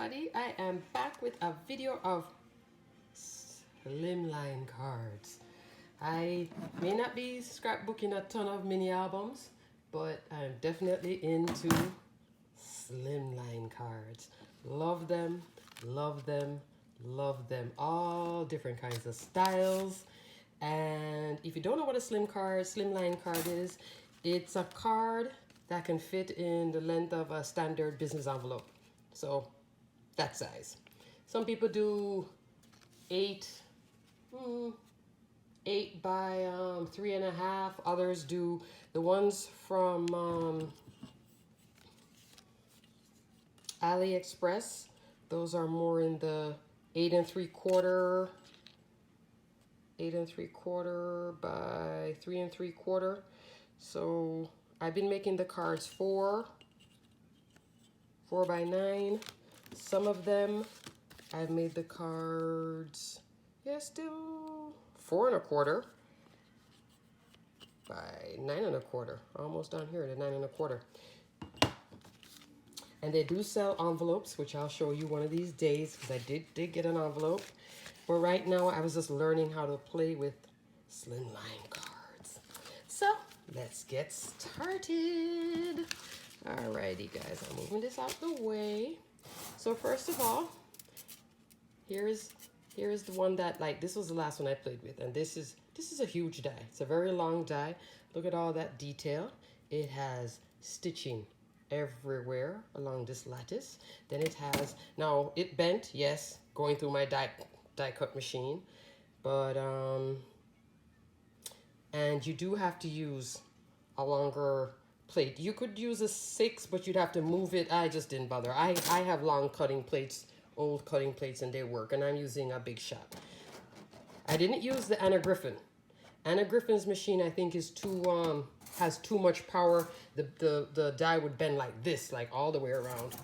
everybody, I am back with a video of Slimline cards. I may not be scrapbooking a ton of mini albums, but I'm definitely into Slimline cards. Love them, love them, love them. All different kinds of styles. And if you don't know what a Slimline card is, it's a card that can fit in the length of a standard business envelope. So that size. Some people do 8 by 3.5. Others do the ones from AliExpress. Those are more in the 8 3/4 by 3 3/4. So I've been making the cards 4 by 9. Some of them I've made the cards, still 4 1/4 by 9 1/4. Almost down here to 9 1/4. And they do sell envelopes, which I'll show you one of these days, because I did get an envelope. But right now I was just learning how to play with Slimline cards. So let's get started. Alrighty guys, I'm moving this out the way. So first of all, here is the one that, like, this was the last one I played with, and this is a huge die. It's a very long die. Look at all that detail. It has stitching everywhere along this lattice. Then it has, now it bent, yes, going through my die cut machine, but and you do have to use a longer plate. You could use a 6, but you'd have to move it. I just didn't bother. I have long cutting plates, old cutting plates, and they work, and I'm using a Big Shot. I didn't use the Anna Griffin. Anna Griffin's machine, I think, is too has too much power. The die would bend like this, like all the way around.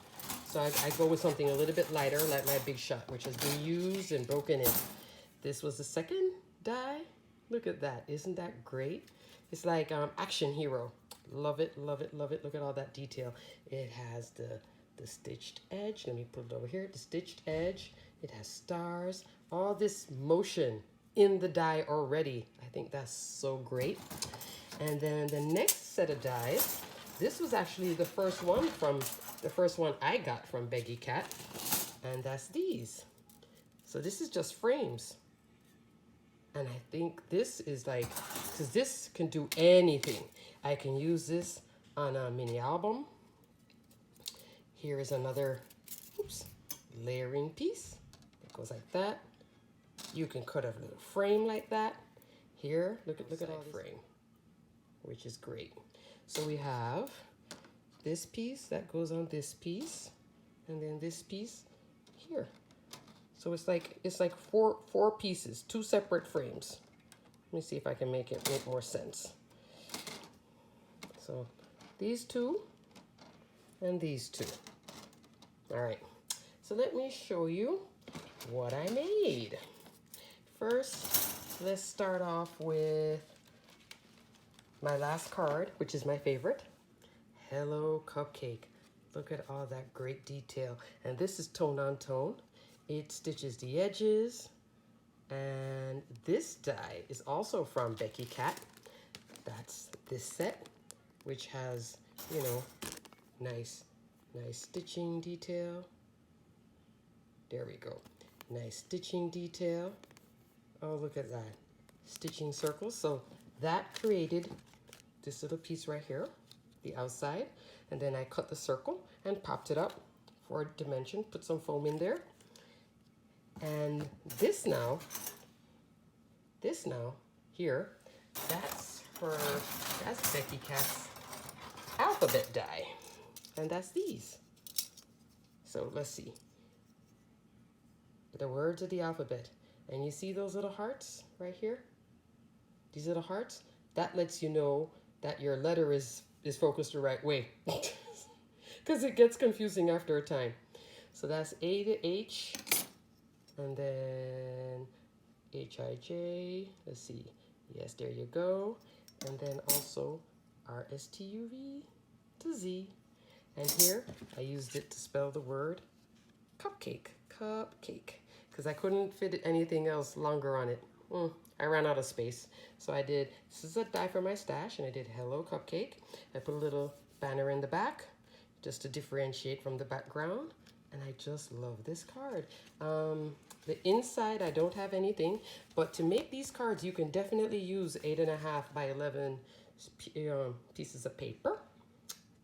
So I go with something a little bit lighter, like my Big Shot, which has been used and broken in. This was the second die. Look at that. Isn't that great? It's like Action Hero. Love it, love it, love it. Look at all that detail. It has the stitched edge. Let me put it over here. The stitched edge. It has stars. All this motion in the die already. I think that's so great. And then the next set of dies, this was actually the first one I got from Beki Cat, and that's these. So this is just frames. And I think this is like, because this can do anything. I can use this on a mini album. Here is another, layering piece. It goes like that. You can cut a little frame like that. Here, look at all this frame, which is great. So we have this piece that goes on this piece, and then this piece here. So it's like four pieces, 2 separate frames. Let me see if I can make it make more sense. So these 2 and these 2. All right, so let me show you what I made. First, let's start off with my last card, which is my favorite. Hello Cupcake. Look at all that great detail. And this is tone on tone. It stitches the edges. And this die is also from Beki Cat. That's this set, which has, you know, nice stitching detail. There we go. Nice stitching detail. Oh, look at that. Stitching circles. So that created this little piece right here, the outside. And then I cut the circle and popped it up for dimension, put some foam in there. And this now here, that's Beki Cat's alphabet die. And that's these. So let's see. The words of the alphabet. And you see those little hearts right here? These little hearts? That lets you know that your letter is focused the right way. Because it gets confusing after a time. So that's A to H. And then H-I-J. Let's see. Yes, there you go. And then also R-S-T-U-V to Z. And here, I used it to spell the word cupcake, because I couldn't fit anything else longer on it. I ran out of space. So I did, this is a die for my stash, and I did Hello Cupcake. I put a little banner in the back just to differentiate from the background. And I just love this card. The inside, I don't have anything, but to make these cards, you can definitely use 8.5 by 11 pieces of paper.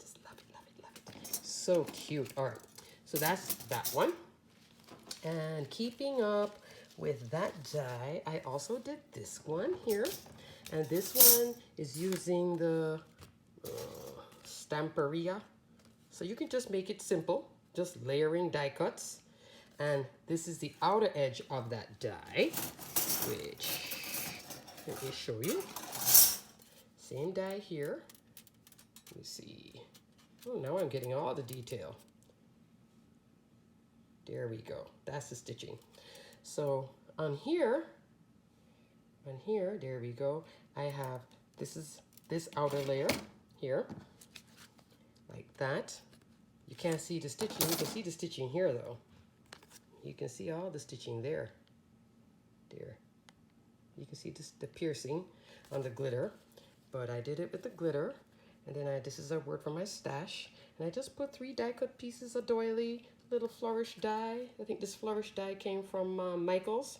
Just love it, love it, love it. So cute. All right, so that's that one. And keeping up with that die, I also did this one here. And this one is using the Stamperia. So you can just make it simple, just layering die cuts. And this is the outer edge of that die, which, let me show you. Same die here. Let me see. Oh, now I'm getting all the detail. There we go. That's the stitching. So on here, there we go. I have, this is this outer layer here, like that. You can't see the stitching. You can see the stitching here though. You can see all the stitching there. There. You can see the piercing on the glitter, but I did it with the glitter. And then this is a word for my stash. And I just put 3 die cut pieces of doily, little flourish die. I think this flourish die came from Michael's.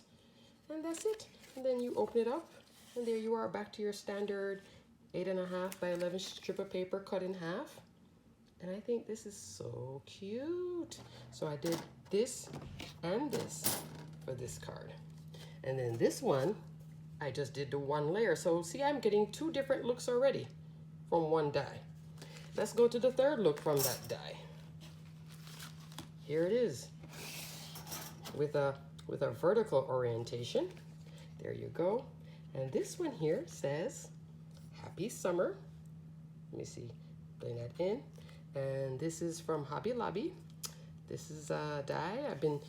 And that's it. And then you open it up, and there you are, back to your standard 8.5 by 11 strip of paper cut in half. And I think this is so cute. So I did this and this for this card. And then this one, I just did the 1 layer. So see, I'm getting 2 different looks already from 1 die. Let's go to the 3rd look from that die. Here it is with a vertical orientation. There you go. And this one here says Happy Summer. Let me see, bring that in. And this is from Hobby Lobby. This is a die. I've been,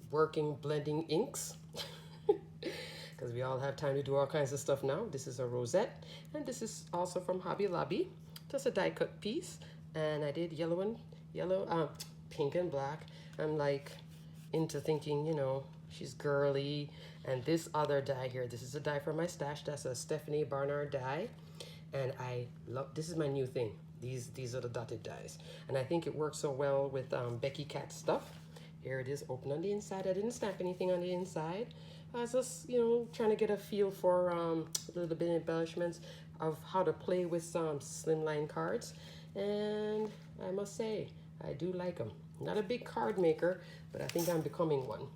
working, blending inks. Because we all have time to do all kinds of stuff now. This is a rosette. And this is also from Hobby Lobby. Just a die cut piece. And I did pink and black. I'm like into thinking, she's girly. And this other die here, this is a die from my stash. That's a Stephanie Barnard die. And I love, this is my new thing. These are the dotted dies. And I think it works so well with Beki Cat stuff. Here it is, open on the inside. I didn't stamp anything on the inside. I was just, trying to get a feel for a little bit of embellishments of how to play with some Slimline cards. And I must say, I do like them. Not a big card maker, but I think I'm becoming one.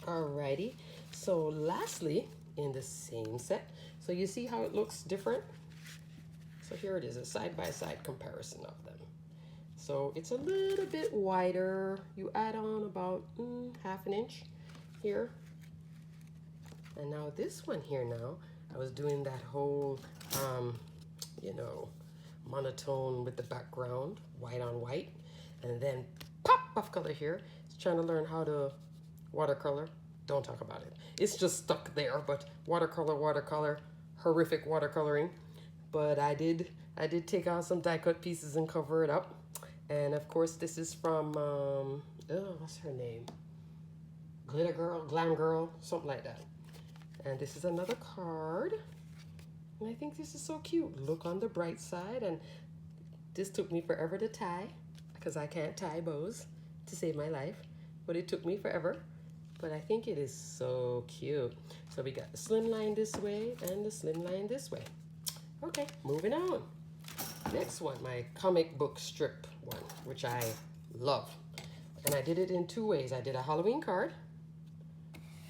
Alrighty, so lastly, in the same set, so you see how it looks different? So here it is, a side-by-side comparison of them. So it's a little bit wider. You add on about ½ an inch here. And now this one here now, I was doing that whole, monotone with the background, white on white. And then pop of color here. It's trying to learn how to watercolor. Don't talk about it. It's just stuck there, but watercolor, horrific watercoloring. But I did take out some die cut pieces and cover it up. And of course this is from, what's her name? Glitter Girl, Glam Girl, something like that. And this is another card. And I think this is so cute. Look on the bright side. And this took me forever to tie because I can't tie bows to save my life. But it took me forever. But I think it is so cute. So we got the Slimline this way and the Slimline this way. Okay, moving on. Next one, my comic book strip one, which I love. And I did it in 2 ways. I did a Halloween card.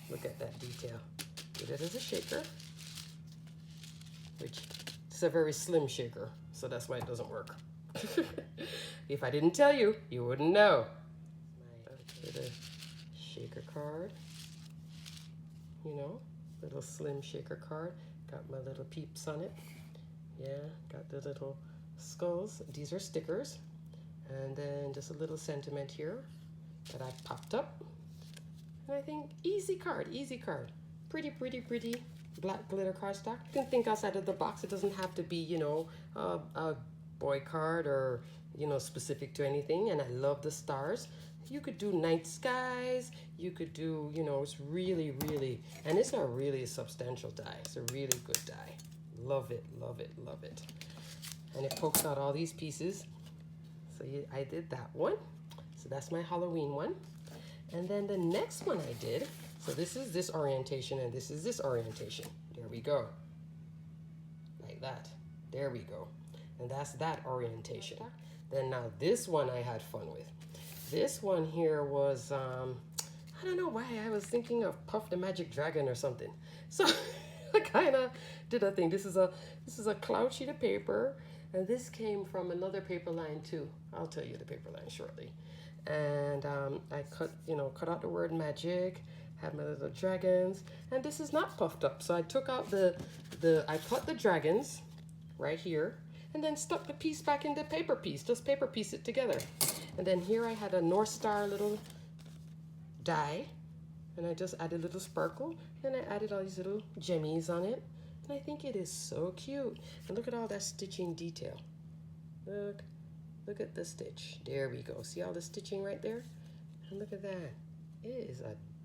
Look at that detail. Did it as a shaker, which is a very slim shaker, so that's why it doesn't work. If I didn't tell you, you wouldn't know. My little shaker card, little slim shaker card. Got my little peeps on it. Yeah, got the little skulls. These are stickers. And then just a little sentiment here that I popped up. And I think easy card. Pretty black glitter cardstock. You can think outside of the box. It doesn't have to be, a boy card or, specific to anything. And I love the stars. You could do night skies. You could do, you know, it's really, really, and it's a really substantial die. It's a really good die. Love it, love it, love it. And it pokes out all these pieces. So I did that one. So that's my Halloween one. And then the next one I did, so this is this orientation and this is this orientation. There we go. Like that. There we go. And that's that orientation. Then now this one I had fun with. This one here was, I don't know why I was thinking of Puff the Magic Dragon or something. So I kind of did a thing. This is a cloud sheet of paper, and this came from another paper line too. I'll tell you the paper line shortly. And I cut out the word magic, had my little dragons, and this is not puffed up. So I took out I cut the dragons right here, and then stuck the piece back in the paper piece, just paper piece it together. And then here I had a North Star little die, and I just added a little sparkle, and I added all these little jemmies on it. And I think it is so cute. And look at all that stitching detail. Look at the stitch. There we go. See all the stitching right there? And look at that. It is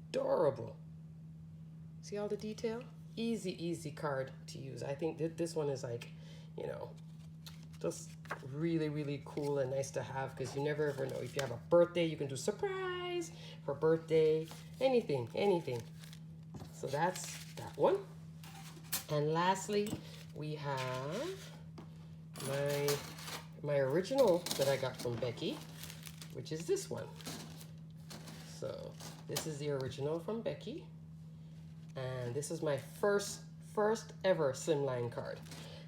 adorable. See all the detail? Easy, easy card to use. I think that this one is like, you know, just really, really cool and nice to have, because you never ever know. If you have a birthday, you can do surprise for birthday, anything. So that's that one. And lastly, we have my original that I got from Beki, which is this one. So this is the original from Beki. And this is my first ever Slimline card.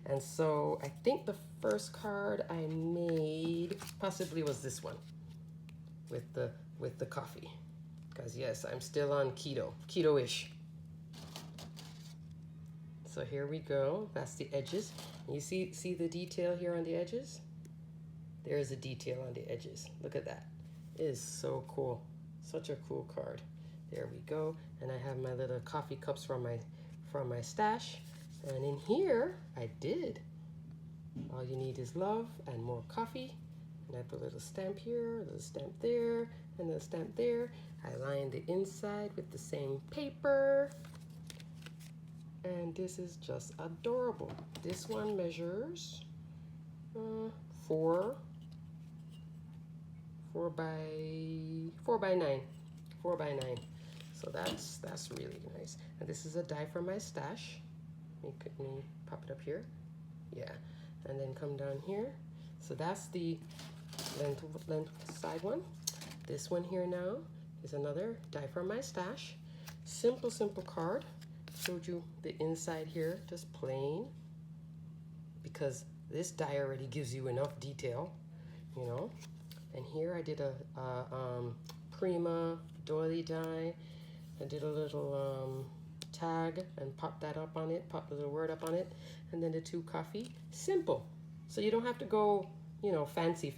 And so I think the first card I made possibly was this one with the coffee. Because yes, I'm still on keto-ish. So here we go. That's the edges. You see the detail here on the edges? There is a detail on the edges. Look at that. It is so cool. Such a cool card. There we go. And I have my little coffee cups from my stash. And in here, I did. All you need is love and more coffee. And I put a little stamp here, a little stamp there, and a stamp there. I lined the inside with the same paper. And this is just adorable. This one measures 4 by 9. So that's really nice. And this is a die from my stash. Let me pop it up here. Yeah, and then come down here. So that's the length side one. This one here now is another die from my stash. Simple card. Showed you the inside here, just plain, because this die already gives you enough detail, you know. And here I did a Prima doily die. I did a little tag and popped that up on it, popped the little word up on it, and then the 2 coffee. Simple. So you don't have to go, you know, fancy,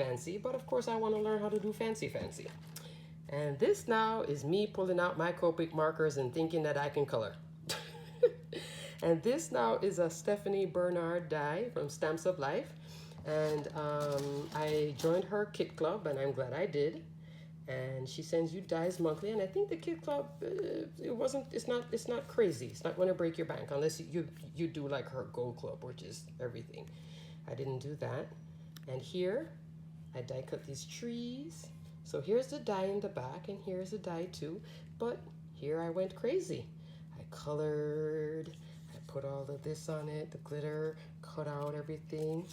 but of course I want to learn how to do fancy. And this now is me pulling out my Copic markers and thinking that I can color. And this now is a Stephanie Bernard die from Stamps of Life. And I joined her kit club, and I'm glad I did. And she sends you dies monthly, and I think the kit club it's not crazy. It's not going to break your bank unless you do like her gold club, which is everything. I didn't do that. And here I die cut these trees. So here's the die in the back, and here's the die too. But here I went crazy. I colored, I put all of this on it, the glitter, cut out everything,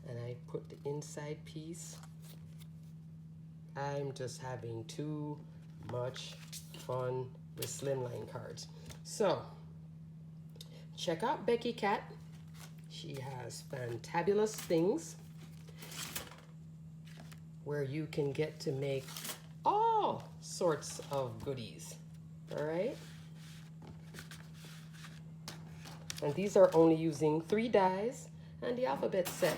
and I put the inside piece. I'm just having too much fun with Slimline cards. So check out Beki Cat. She has fantabulous things where you can get to make all sorts of goodies. All right. And these are only using 3 dies and the alphabet set,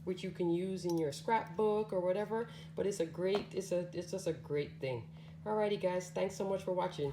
which you can use in your scrapbook or whatever, but it's just a great thing. Alrighty guys, thanks so much for watching.